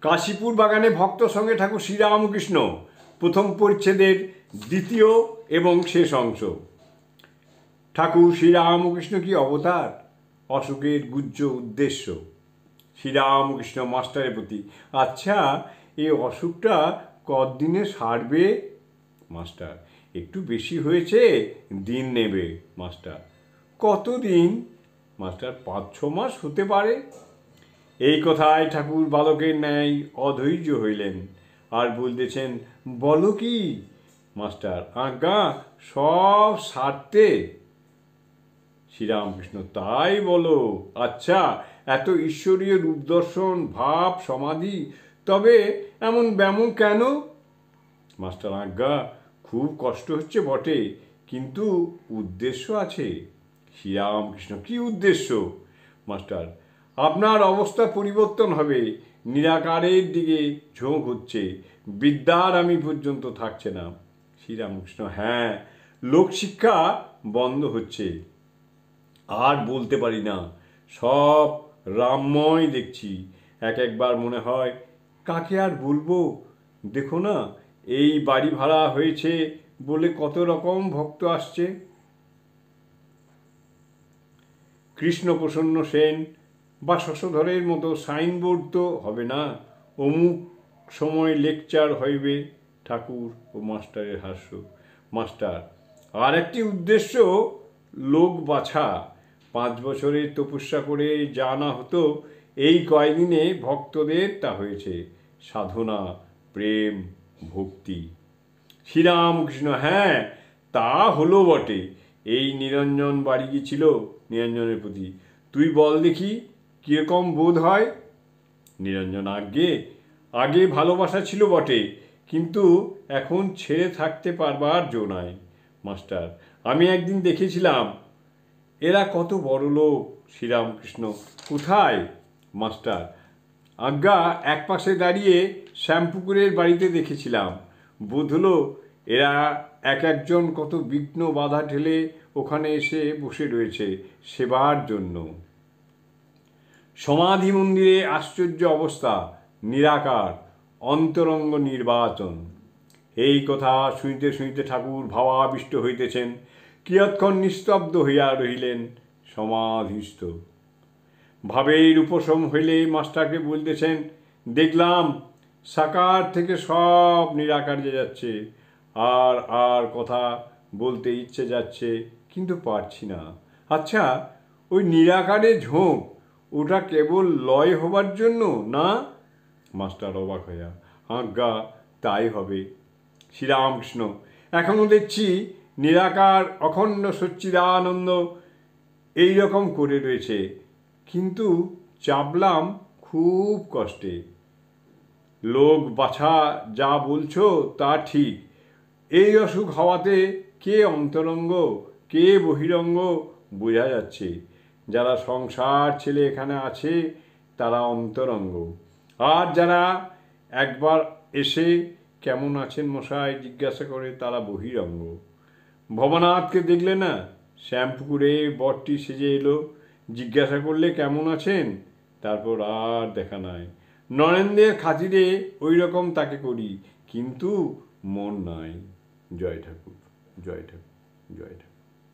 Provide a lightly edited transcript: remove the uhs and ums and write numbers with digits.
কাশীপুর বাগানে ভক্ত সঙ্গে ঠাকুর শ্রীরামকৃষ্ণ প্রথম পরিচ্ছেদের দ্বিতীয় এবং শেষ অংশ। ঠাকুর শ্রীরামকৃষ্ণ কি অবতার? অশোকের গুহ্য উদ্দেশ্য। শ্রীরামকৃষ্ণ মাস্টারের প্রতি, আচ্ছা এই অসুখটা কতদিনে সারবে? মাস্টার, একটু বেশি হয়েছে, দিন নেবে। মাস্টার, কতদিন? মাস্টার, 5-6 মাস হতে পারে। এই কথায় ঠাকুর বালকের ন্যায় অধৈর্য হইলেন আর বলতেছেন, বলো কি? মাস্টার, আজ্ঞা, সব সারতে। শ্রীরামকৃষ্ণ, তাই বলো? আচ্ছা, এত ঈশ্বরীয় রূপদর্শন, ভাব, সমাধি, তবে এমন ব্যামো কেন? মাস্টার, আজ্ঞা, খুব কষ্ট হচ্ছে বটে, কিন্তু উদ্দেশ্য আছে। শ্রীরামকৃষ্ণ, কি উদ্দেশ্য? মাস্টার, আপনার অবস্থা পরিবর্তন হবে, নিরাকারের দিকে ঝোঁক হচ্ছে, বিদ্যার আমি পর্যন্ত থাকছে না। শ্রীরামকৃষ্ণ, হ্যাঁ, লোকশিক্ষা বন্ধ হচ্ছে, আর বলতে পারি না, সব রামময় দেখছি। একবার মনে হয়, কাকে আর বলবো? দেখো না, এই বাড়ি ভাড়া হয়েছে বলে কত রকম ভক্ত আসছে। কৃষ্ণপ্রসন্ন সেন বা শশধরের মতো সাইনবোর্ড তো হবে না, অমুক সময় লেকচার হইবে। ঠাকুর ও মাস্টারের হাস্য। মাস্টার, আর একটি উদ্দেশ্য, লোক বাছা। 5 বছরের তপস্যা করে যা না হতো, এই কয়দিনে ভক্তদের তা হয়েছে। সাধনা, প্রেম, ভক্তি। শ্রীরামকৃষ্ণ, হ্যাঁ, তা হলো বটে। এই নিরঞ্জন বাড়ি গিয়েছিল, নিরঞ্জনের প্রতি, তুই বল দেখি কিরকম বোধ হয়? নিরঞ্জন, আগে ভালোবাসা ছিল বটে, কিন্তু এখন ছেড়ে থাকতে পারবার জো নাই। মাস্টার, আমি একদিন দেখেছিলাম, এরা কত বড় লোক। শ্রীরামকৃষ্ণ, কোথায়? মাস্টার, আজ্ঞা, এক পাশে দাঁড়িয়ে শ্যামপুকুরের বাড়িতে দেখেছিলাম। বোধ হলো এরা একজন কত বিঘ্ন বাধা ঠেলে ওখানে এসে বসে রয়েছে সেবার জন্য। সমাধি মন্দিরে আশ্চর্য অবস্থা, নিরাকার, অন্তরঙ্গ নির্বাচন। এই কথা শুনিতে শুনিতে ঠাকুর ভাবাবিষ্ট হইতেছেন, কিয়ৎক্ষণ নিস্তব্ধ হইয়া রহিলেন, সমাধিস্থ। ভাবের উপশম হইলে মাস্টারকে বলতেছেন, দেখলাম সাকার থেকে সব নিরাকারে যাচ্ছে, আর আর কথা বলতে ইচ্ছে যাচ্ছে, কিন্তু পারছি না। আচ্ছা, ওই নিরাকারে ঝোঁক, ওটা কেবল লয় হবার জন্য না? মাস্টার অবাক হইয়া, আজ্ঞা, তাই হবে। শ্রীরামকৃষ্ণ, এখনও দেখছি নিরাকার অখণ্ড সচ্চিদানন্দ এইরকম করে রয়েছে, কিন্তু চাপলাম খুব কষ্টে। লোক বাছা যা বলছো তা ঠিক, এই অসুখ হওয়াতে কে অন্তরঙ্গ কে বহিরঙ্গ বোঝা যাচ্ছে। যারা সংসার ছেলে এখানে আছে তারা অন্তরঙ্গ, আর যারা একবার এসে কেমন আছেন মশাই জিজ্ঞাসা করে তারা বহিরঙ্গ। ভবনাথকে দেখলে না, শ্যামপুকুরে বরটি সেজে এলো, জিজ্ঞাসা করলে কেমন আছেন, তারপর আর দেখা নাই। নরেন্দ্রের খাতিরে ওই রকম তাকে করি, কিন্তু মন নাই। জয় ঠাকুর, জয় ঠাকুর, জয় ঠাকুর।